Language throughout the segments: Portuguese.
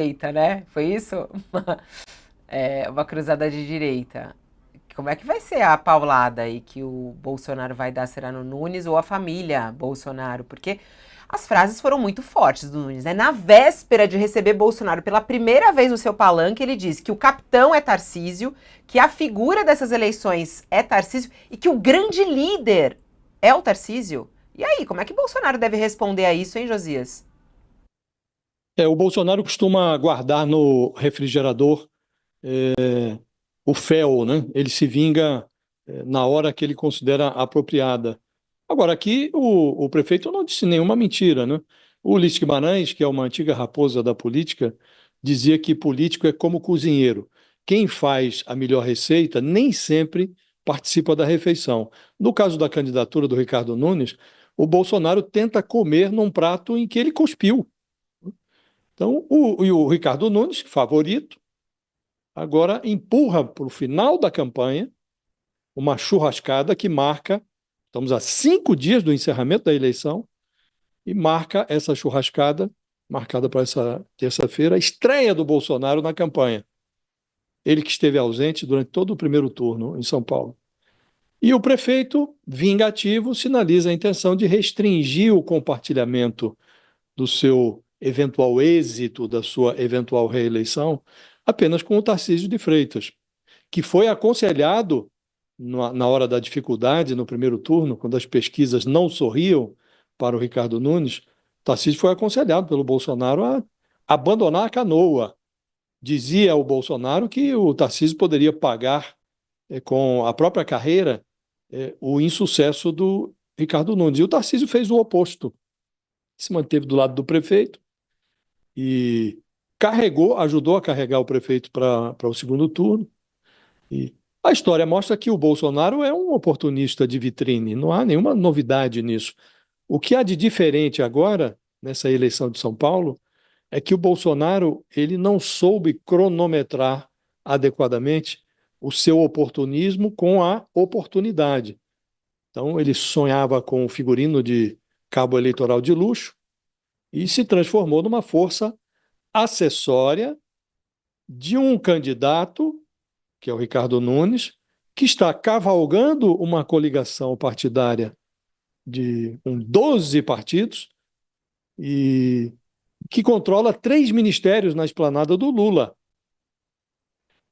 direita, né? Foi isso? Uma cruzada de direita. Como é que vai ser a paulada aí que o Bolsonaro vai dar? Será no Nunes ou a família Bolsonaro? Porque as frases foram muito fortes do Nunes, né? Na véspera de receber Bolsonaro pela primeira vez no seu palanque, ele disse que o capitão é Tarcísio, que a figura dessas eleições é Tarcísio e que o grande líder é o Tarcísio. E aí, como é que Bolsonaro deve responder a isso, hein, Josias? O Bolsonaro costuma guardar no refrigerador o fel, né? Ele se vinga na hora que ele considera apropriada. Agora, aqui o prefeito não disse nenhuma mentira, né? O Ulisses Guimarães, que é uma antiga raposa da política, dizia que político é como cozinheiro. Quem faz a melhor receita nem sempre participa da refeição. No caso da candidatura do Ricardo Nunes, o Bolsonaro tenta comer num prato em que ele cuspiu. Então, o Ricardo Nunes, favorito, agora empurra para o final da campanha uma churrascada que marca, estamos a 5 dias do encerramento da eleição, e marca essa churrascada, marcada para essa terça-feira, a estreia do Bolsonaro na campanha. Ele que esteve ausente durante todo o primeiro turno em São Paulo. E o prefeito, vingativo, sinaliza a intenção de restringir o compartilhamento do seu eventual êxito, da sua eventual reeleição, apenas com o Tarcísio de Freitas, que foi aconselhado na hora da dificuldade, no primeiro turno, quando as pesquisas não sorriam para o Ricardo Nunes, Tarcísio foi aconselhado pelo Bolsonaro a abandonar a canoa. Dizia o Bolsonaro que o Tarcísio poderia pagar com a própria carreira o insucesso do Ricardo Nunes. E o Tarcísio fez o oposto. Se manteve do lado do prefeito e ajudou a carregar o prefeito para o segundo turno. E a história mostra que o Bolsonaro é um oportunista de vitrine, não há nenhuma novidade nisso. O que há de diferente agora, nessa eleição de São Paulo, é que o Bolsonaro ele não soube cronometrar adequadamente o seu oportunismo com a oportunidade. Então, ele sonhava com o figurino de cabo eleitoral de luxo e se transformou numa força acessória de um candidato, que é o Ricardo Nunes, que está cavalgando uma coligação partidária de 12 partidos e que controla 3 ministérios na esplanada do Lula.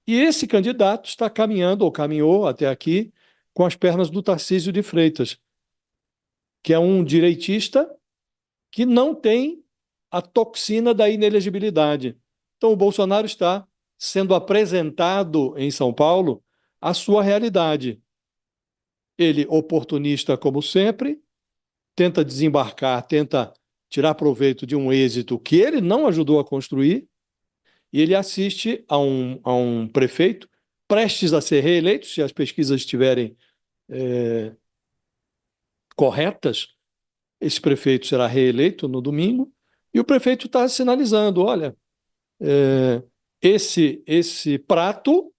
E esse candidato está caminhando, ou caminhou até aqui, com as pernas do Tarcísio de Freitas, que é um direitista que não tem a toxina da inelegibilidade. Então, o Bolsonaro está sendo apresentado em São Paulo a sua realidade. Ele, oportunista como sempre, tenta desembarcar, tenta tirar proveito de um êxito que ele não ajudou a construir, e ele assiste a um prefeito prestes a ser reeleito, se as pesquisas estiverem corretas, esse prefeito será reeleito no domingo, e o prefeito está sinalizando: olha, é, esse prato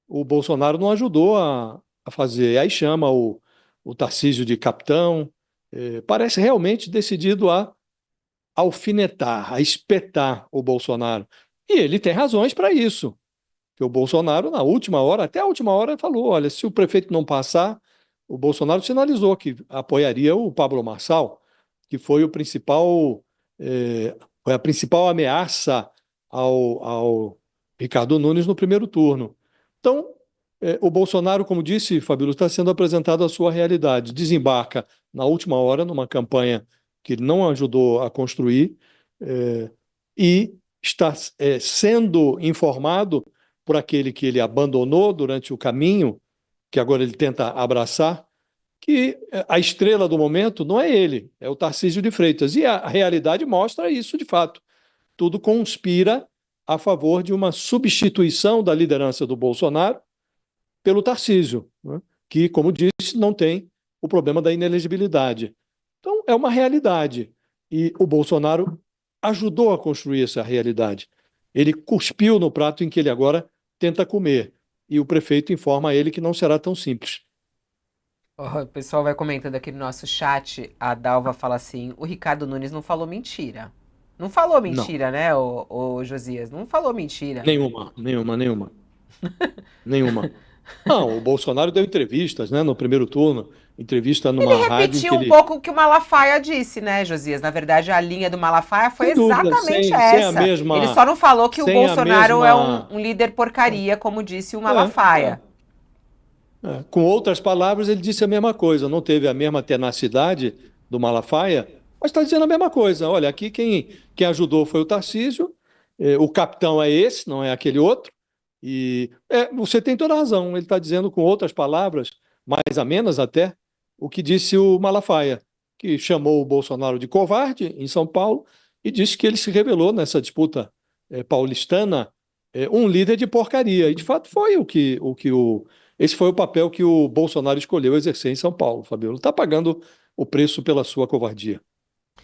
o Bolsonaro não ajudou a fazer. Aí chama o Tarcísio de capitão, parece realmente decidido a alfinetar, a espetar o Bolsonaro. E ele tem razões para isso. Que o Bolsonaro, na última hora, até a última hora, falou: olha, se o prefeito não passar, o Bolsonaro sinalizou que apoiaria o Pablo Marçal, que foi foi a principal ameaça ao Ricardo Nunes no primeiro turno. Então, o Bolsonaro, como disse, Fabíola, está sendo apresentado a sua realidade. Desembarca na última hora, numa campanha que ele não ajudou a construir, e está sendo informado por aquele que ele abandonou durante o caminho, que agora ele tenta abraçar, que a estrela do momento não é ele, é o Tarcísio de Freitas. E a realidade mostra isso de fato. Tudo conspira a favor de uma substituição da liderança do Bolsonaro pelo Tarcísio, né? Que, como disse, não tem o problema da inelegibilidade. Então, é uma realidade. E o Bolsonaro ajudou a construir essa realidade. Ele cuspiu no prato em que ele agora tenta comer. E o prefeito informa a ele que não será tão simples. O pessoal vai comentando aqui no nosso chat, a Dalva fala assim: o Ricardo Nunes não falou mentira. Não falou Não, mentira, né, o Josias? Não falou mentira. nenhuma. Não, o Bolsonaro deu entrevistas, né, no primeiro turno, entrevista Ele numa rádio em que repetiu um ele, pouco o que o Malafaia disse, né, Josias? Na verdade, a linha do Malafaia foi sem dúvida, exatamente sem a essa. Ele só mesma, não falou que o sem a Bolsonaro é um, mesma, um líder porcaria, como disse o é, Malafaia. com outras palavras, ele disse a mesma coisa, não teve a mesma tenacidade do Malafaia, mas está dizendo a mesma coisa. Olha, aqui quem ajudou foi o Tarcísio, o capitão é esse, não é aquele outro, e você tem toda a razão, ele está dizendo com outras palavras, mais amenas até, o que disse o Malafaia, que chamou o Bolsonaro de covarde em São Paulo e disse que ele se revelou nessa disputa paulistana um líder de porcaria. E de fato foi esse foi o papel que o Bolsonaro escolheu exercer em São Paulo, Fabiola. Está pagando o preço pela sua covardia.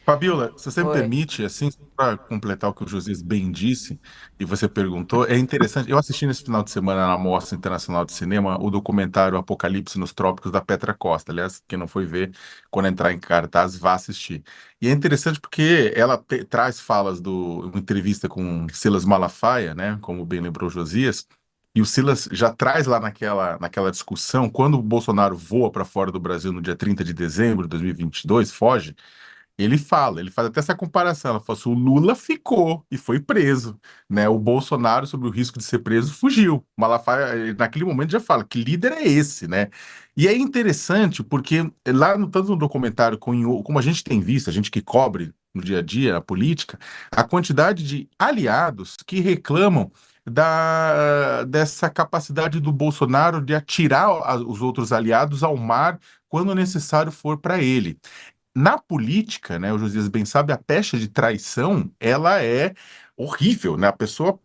Fabiola, se você me Oi. permite, assim, para completar o que o Josias bem disse, e você perguntou, é interessante. Eu assisti nesse final de semana na Mostra Internacional de Cinema o documentário Apocalipse nos Trópicos da Petra Costa. Aliás, quem não foi ver, quando entrar em cartaz, vá assistir. E é interessante porque ela traz falas uma entrevista com Silas Malafaia, né, como bem lembrou o Josias. E o Silas já traz lá naquela discussão, quando o Bolsonaro voa para fora do Brasil no dia 30 de dezembro de 2022, foge. Ele faz até essa comparação. Ela fala assim, o Lula ficou e foi preso, né? O Bolsonaro, sob o risco de ser preso, fugiu. Malafaia, naquele momento, já fala, que líder é esse, né? E é interessante porque lá no tanto no documentário como a gente tem visto, a gente que cobre no dia a dia a política, a quantidade de aliados que reclamam dessa capacidade do Bolsonaro de atirar os outros aliados ao mar quando necessário for para ele. Na política, né, o Josias bem sabe, a pecha de traição, ela é horrível, né? A pessoa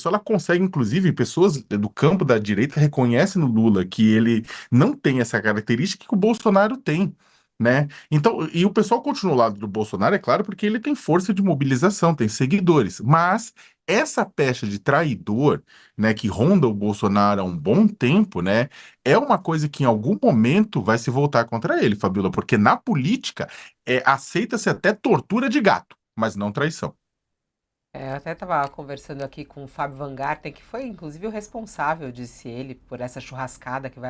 ela consegue, inclusive, pessoas do campo da direita reconhecem no Lula que ele não tem essa característica que o Bolsonaro tem, né? Então, e o pessoal continua ao lado do Bolsonaro, é claro, porque ele tem força de mobilização, tem seguidores, mas essa pecha de traidor, né, que ronda o Bolsonaro há um bom tempo, né, é uma coisa que em algum momento vai se voltar contra ele, Fabiola, porque na política aceita-se até tortura de gato, mas não traição. Eu até estava conversando aqui com o Fábio Van Garten, que foi inclusive o responsável, disse ele, por essa churrascada que vai